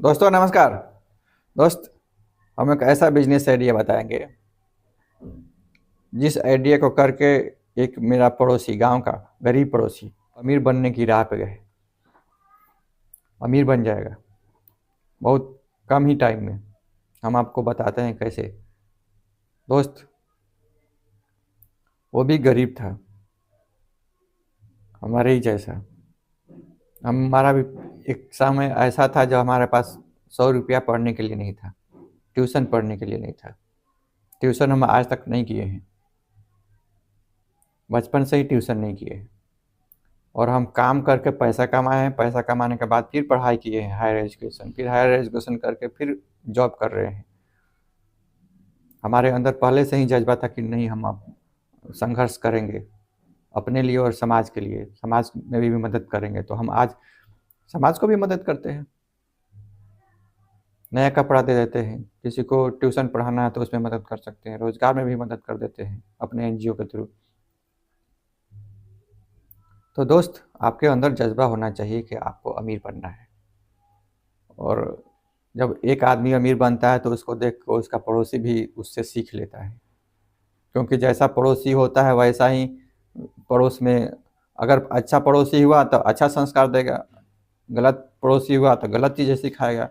दोस्तों नमस्कार। दोस्त, हम एक ऐसा बिजनेस आइडिया बताएंगे जिस आइडिया को करके एक मेरा पड़ोसी, गांव का गरीब पड़ोसी, अमीर बनने की राह पे गए। अमीर बन जाएगा बहुत कम ही टाइम में। हम आपको बताते हैं कैसे। दोस्त, वो भी गरीब था, हमारे ही जैसा। हमारा भी एक समय ऐसा था जब हमारे पास 100 रुपया पढ़ने के लिए नहीं था, ट्यूशन पढ़ने के लिए नहीं था। ट्यूशन हम आज तक नहीं किए हैं, बचपन से ही ट्यूशन नहीं किए। और हम काम करके पैसा कमाए हैं, पैसा कमाने के बाद फिर पढ़ाई किए हैं, हायर एजुकेशन, फिर हायर एजुकेशन करके फिर जॉब कर रहे हैं। हमारे अंदर पहले से ही जज्बा था कि नहीं, हम अब संघर्ष करेंगे अपने लिए और समाज के लिए, समाज में भी मदद करेंगे। तो हम आज समाज को भी मदद करते हैं, नया कपड़ा दे देते हैं, किसी को ट्यूशन पढ़ाना है तो उसमें मदद कर सकते हैं, रोजगार में भी मदद कर देते हैं अपने एनजीओ के थ्रू। तो दोस्त, आपके अंदर जज्बा होना चाहिए कि आपको अमीर बनना है। और जब एक आदमी अमीर बनता है तो उसको देख कर उसका पड़ोसी भी उससे सीख लेता है, क्योंकि जैसा पड़ोसी होता है वैसा ही पड़ोस में। अगर अच्छा पड़ोसी हुआ तो अच्छा संस्कार देगा, गलत पड़ोसी हुआ तो गलत चीज़ें सिखाएगा।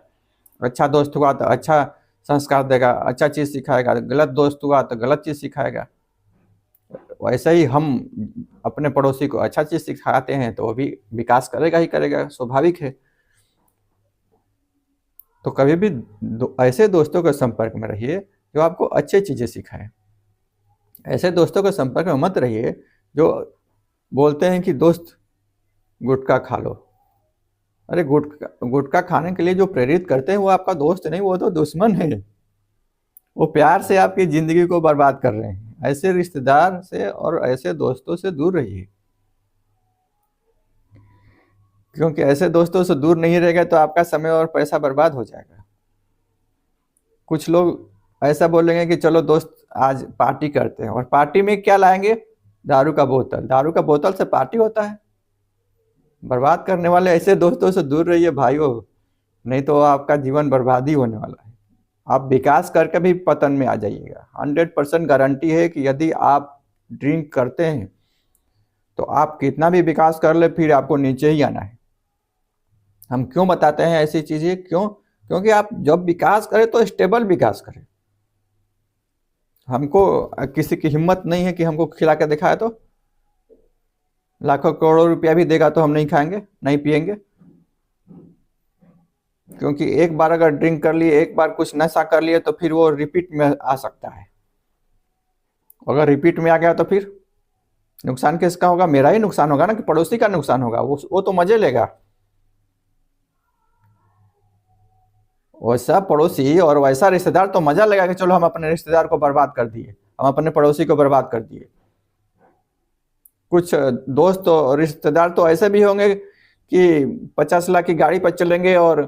अच्छा दोस्त हुआ तो अच्छा संस्कार देगा, अच्छा चीज़ सिखाएगा। गलत दोस्त हुआ तो गलत चीज़ सिखाएगा। वैसे ही हम अपने पड़ोसी को अच्छा चीज़ सिखाते हैं तो वो भी विकास करेगा ही करेगा, स्वाभाविक है। तो कभी भी ऐसे दोस्तों के संपर्क में रहिए जो आपको अच्छी चीज़ें सिखाएं। ऐसे दोस्तों के संपर्क में मत रहिए जो बोलते हैं कि दोस्त गुटखा खा लो। अरे गुटखा गुटखा खाने के लिए जो प्रेरित करते हैं वो आपका दोस्त नहीं, वो तो दुश्मन है। वो प्यार से आपकी ज़िंदगी को बर्बाद कर रहे हैं। ऐसे रिश्तेदार से और ऐसे दोस्तों से दूर रहिए, क्योंकि ऐसे दोस्तों से दूर नहीं रहेगा तो आपका समय और पैसा बर्बाद हो जाएगा। कुछ लोग ऐसा बोलेंगे कि चलो दोस्त आज पार्टी करते हैं, और पार्टी में क्या लाएंगे? दारू का बोतल। दारू का बोतल से पार्टी होता है? बर्बाद करने वाले ऐसे दोस्तों से दूर रहिए भाइयों, नहीं तो आपका जीवन बर्बाद ही होने वाला है। आप विकास करके भी पतन में आ जाइएगा। 100% गारंटी है कि यदि आप ड्रिंक करते हैं तो आप कितना भी विकास कर ले फिर आपको नीचे ही आना है। हम क्यों बताते हैं ऐसी चीजें? क्यों? क्योंकि आप जब विकास करें तो स्टेबल विकास करें। हमको किसी की हिम्मत नहीं है कि हमको खिला के दिखाए तो लाखों करोड़ों रुपया भी देगा तो हम नहीं खाएंगे, नहीं पिएंगे। क्योंकि एक बार अगर ड्रिंक कर लिए, एक बार कुछ नशा कर लिए तो फिर वो रिपीट में आ सकता है। अगर रिपीट में आ गया तो फिर नुकसान किसका होगा? मेरा ही नुकसान होगा ना, कि पड़ोसी का नुकसान होगा? वो तो मजे लेगा। वैसा पड़ोसी और वैसा रिश्तेदार तो मजा लेगा कि चलो हम अपने रिश्तेदार को बर्बाद कर दिए, हम अपने पड़ोसी को बर्बाद कर दिए। कुछ दोस्त और रिश्तेदार तो ऐसे भी होंगे कि 50 लाख की गाड़ी पर चलेंगे और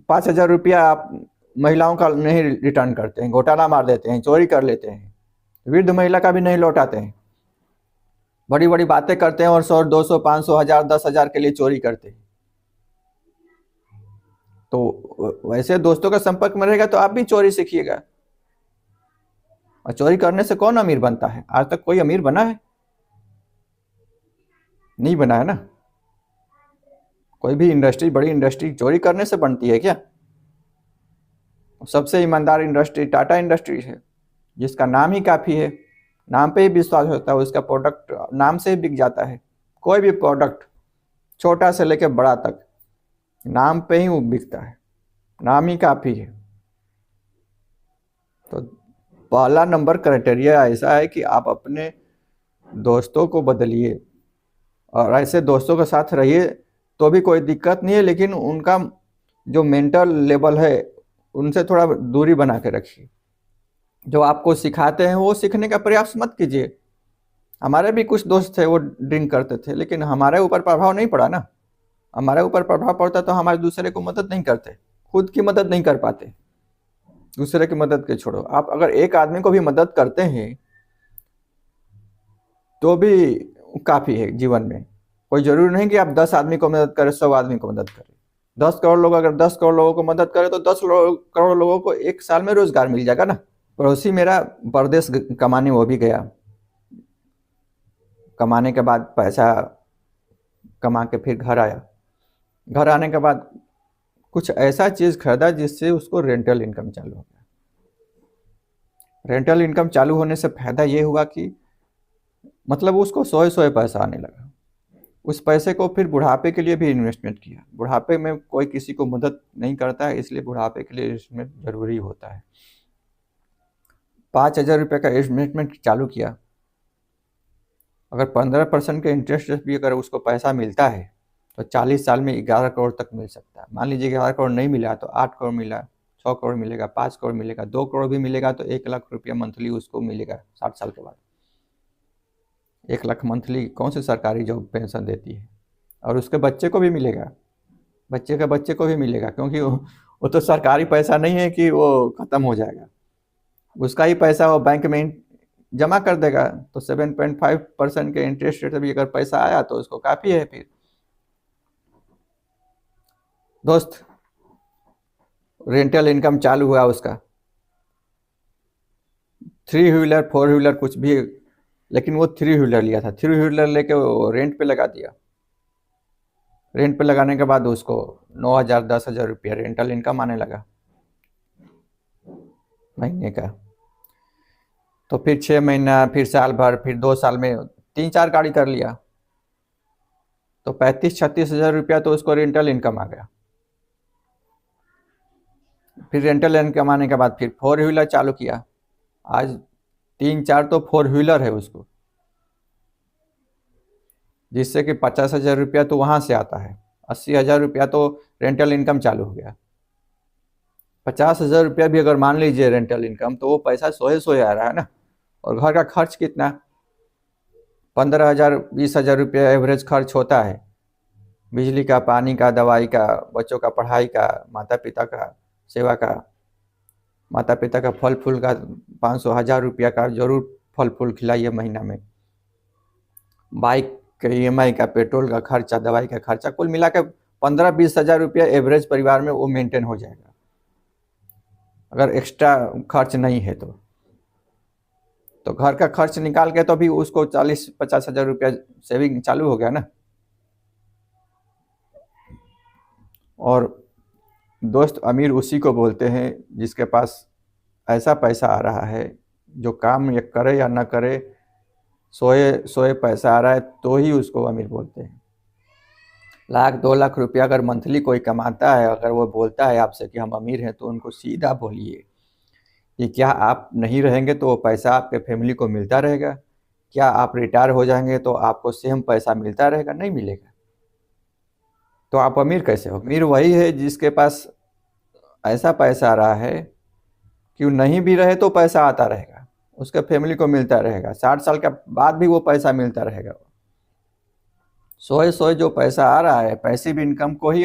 5,000 रुपया आप महिलाओं का नहीं रिटर्न करते हैं, घोटाला मार देते हैं, चोरी कर लेते हैं, वृद्ध महिला का भी नहीं लौटाते हैं। बड़ी बड़ी बातें करते हैं और 100, 200, 500, 1000, 10,000 के लिए चोरी करते हैं। तो वैसे दोस्तों का संपर्क में रहेगा तो आप भी चोरी सीखिएगा। और चोरी करने से कौन अमीर बनता है? आज तक कोई अमीर बना है? नहीं बना है ना। कोई भी इंडस्ट्री, बड़ी इंडस्ट्री चोरी करने से बनती है क्या? सबसे ईमानदार इंडस्ट्री टाटा इंडस्ट्री है, जिसका नाम ही काफ़ी है। नाम पे ही विश्वास होता है, उसका प्रोडक्ट नाम से ही बिक जाता है। कोई भी प्रोडक्ट छोटा से लेकर बड़ा तक नाम पे ही वो बिकता है, नाम ही काफ़ी है। तो पहला नंबर क्राइटेरिया ऐसा है कि आप अपने दोस्तों को बदलिए, और ऐसे दोस्तों के साथ रहिए तो भी कोई दिक्कत नहीं है, लेकिन उनका जो मेंटल लेवल है उनसे थोड़ा दूरी बना के रखिए। जो आपको सिखाते हैं वो सीखने का प्रयास मत कीजिए। हमारे भी कुछ दोस्त थे, वो ड्रिंक करते थे, लेकिन हमारे ऊपर प्रभाव नहीं पड़ा ना। हमारे ऊपर प्रभाव पड़ता तो हमारे दूसरे को मदद नहीं करते, खुद की मदद नहीं कर पाते, दूसरे की मदद के छोड़ो। आप अगर एक आदमी को भी मदद करते हैं तो भी काफ़ी है जीवन में। कोई ज़रूरी नहीं कि आप 10 आदमी को मदद करें, 100 आदमी को मदद करें। 10 करोड़ लोग अगर 10 करोड़ लोगों को मदद करे तो 10 करोड़ लोगों को एक साल में रोजगार मिल जाएगा ना। पड़ोसी मेरा परदेश कमाने वो भी गया, कमाने के बाद पैसा कमा के फिर घर आया। घर आने के बाद कुछ ऐसा चीज़ खरीदा जिससे उसको रेंटल इनकम चालू हो गया। रेंटल इनकम चालू होने से फायदा ये हुआ कि मतलब उसको सोए सोए पैसा आने लगा। उस पैसे को फिर बुढ़ापे के लिए भी इन्वेस्टमेंट किया। बुढ़ापे में कोई किसी को मदद नहीं करता है, इसलिए बुढ़ापे के लिए इन्वेस्टमेंट जरूरी होता है। 5,000 रुपये का इन्वेस्टमेंट चालू किया। अगर 15% के इंटरेस्ट भी अगर उसको पैसा मिलता है तो 40 साल में 11 करोड़ तक मिल सकता है। मान लीजिए 11 करोड़ नहीं मिला तो 8 करोड़ मिला, 6 करोड़ मिलेगा, 5 करोड़ मिलेगा, 2 करोड़ भी मिलेगा तो 1 लाख रुपया मंथली उसको मिलेगा 60 साल के बाद। 1 लाख मंथली कौन सी सरकारी जॉब पेंशन देती है? और उसके बच्चे को भी मिलेगा, बच्चे के बच्चे को भी मिलेगा, क्योंकि वो तो सरकारी पैसा नहीं है कि वो ख़त्म हो जाएगा। उसका ही पैसा वो बैंक में जमा कर देगा तो 7.5% के इंटरेस्ट रेट से भी अगर पैसा आया तो उसको काफ़ी है। फिर दोस्त रेंटल इनकम चालू हुआ उसका, 3 व्हीलर 4 व्हीलर कुछ भी, लेकिन वो 3 व्हीलर लिया था। 3 व्हीलर लेके वो रेंट पे लगा दिया। रेंट पे लगाने के बाद उसको 9,000 10,000 रुपया रेंटल इनकम आने लगा महीने का। तो फिर 6 महीना, फिर साल भर, फिर 2 साल में 3-4 गाड़ी कर लिया तो 35-36 हज़ार रुपया तो उसको रेंटल इनकम आ गया। फिर रेंटल इनकम आने के बाद फिर 4 व्हीलर चालू किया। आज 3-4 तो 4 व्हीलर है उसको, जिससे कि 50,000 रुपया तो वहाँ से आता है, 80,000 रुपया तो रेंटल इनकम चालू हो गया। 50,000 रुपया भी अगर मान लीजिए रेंटल इनकम, तो वो पैसा सोए सोए आ रहा है ना। और घर का खर्च कितना, 15,000 20,000 रुपया एवरेज खर्च होता है। बिजली का, पानी का, दवाई का, बच्चों का पढ़ाई का, माता पिता का सेवा का, माता पिता का फल फूल का 500 1000 रुपया का जरूर फल फूल खिलाइए महीना में। बाइक का EMI का, पेट्रोल का खर्चा, दवाई का खर्चा, कुल मिला के 15-20 हज़ार रुपया एवरेज परिवार में वो मेंटेन हो जाएगा अगर एक्स्ट्रा खर्च नहीं है तो घर का खर्च निकाल के तो भी उसको 40-50 हज़ार रुपया सेविंग चालू हो गया ना। और दोस्त अमीर उसी को बोलते हैं जिसके पास ऐसा पैसा आ रहा है जो काम या करे या ना करे, सोए सोए पैसा आ रहा है तो ही उसको अमीर बोलते हैं। 1,00,000-2 लाख रुपया अगर मंथली कोई कमाता है, अगर वो बोलता है आपसे कि हम अमीर हैं, तो उनको सीधा बोलिए कि क्या आप नहीं रहेंगे तो वो पैसा आपके फैमिली को मिलता रहेगा? क्या आप रिटायर हो जाएंगे तो आपको सेम पैसा मिलता रहेगा? नहीं मिलेगा। तो आप अमीर कैसे हो? अमीर वही है जिसके पास ऐसा पैसा आ रहा है कि वो नहीं भी रहे तो पैसा आता रहेगा, उसके फैमिली को मिलता रहेगा, 60 साल के बाद भी वो पैसा मिलता रहेगा। सोए सोए जो पैसा आ रहा है, पैसिव इनकम को ही,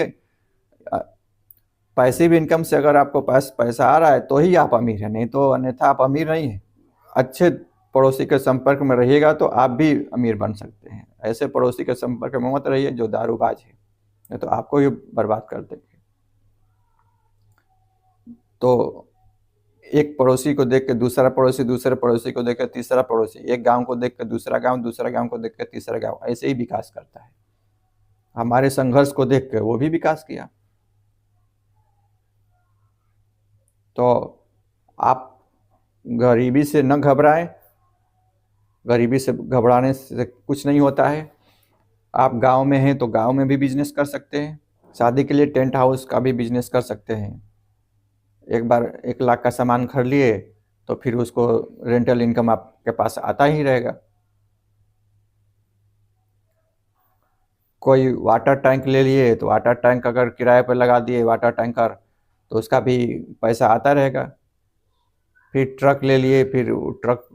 पैसिव इनकम से अगर आपको पास पैसा आ रहा है तो ही आप अमीर हैं, नहीं तो अन्यथा आप अमीर नहीं हैं। अच्छे पड़ोसी के संपर्क में रहिएगा तो आप भी अमीर बन सकते हैं। ऐसे पड़ोसी के संपर्क में मत रहिए जो दारूबाज है, नहीं तो आपको ही बर्बाद कर देंगे। तो एक पड़ोसी को देख के दूसरा पड़ोसी, दूसरे पड़ोसी को देख के तीसरा पड़ोसी, एक गांव को देख के दूसरा गांव, दूसरा गांव को देख के तीसरा गांव, ऐसे ही विकास करता है। हमारे संघर्ष को देख के वो भी विकास किया। तो आप गरीबी से न घबराएं, गरीबी से घबराने से कुछ नहीं होता है। आप गांव में हैं तो गांव में भी बिजनेस कर सकते हैं। शादी के लिए टेंट हाउस का भी बिजनेस कर सकते हैं। एक बार 1 लाख का सामान खरीद लिए तो फिर उसको रेंटल इनकम आपके पास आता ही रहेगा। कोई वाटर टैंक ले लिए तो वाटर टैंक अगर किराए पर लगा दिए वाटर टैंकर, तो उसका भी पैसा आता रहेगा। फिर ट्रक ले लिए, फिर ट्रक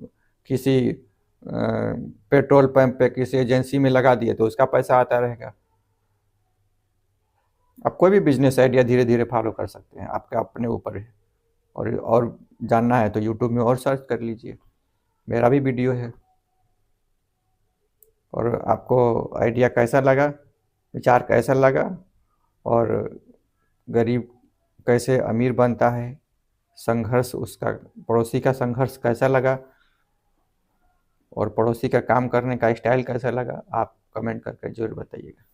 किसी पेट्रोल पंप पे किसी एजेंसी में लगा दिए तो उसका पैसा आता रहेगा। आप कोई भी बिजनेस आइडिया धीरे धीरे फॉलो कर सकते हैं, आपके अपने ऊपर है। और जानना है तो यूट्यूब में और सर्च कर लीजिए, मेरा भी वीडियो है। और आपको आइडिया कैसा लगा, विचार कैसा लगा, और गरीब कैसे अमीर बनता है, संघर्ष उसका, पड़ोसी का संघर्ष कैसा लगा और पड़ोसी का काम करने का स्टाइल कैसा लगा, आप कमेंट करके जरूर बताइएगा।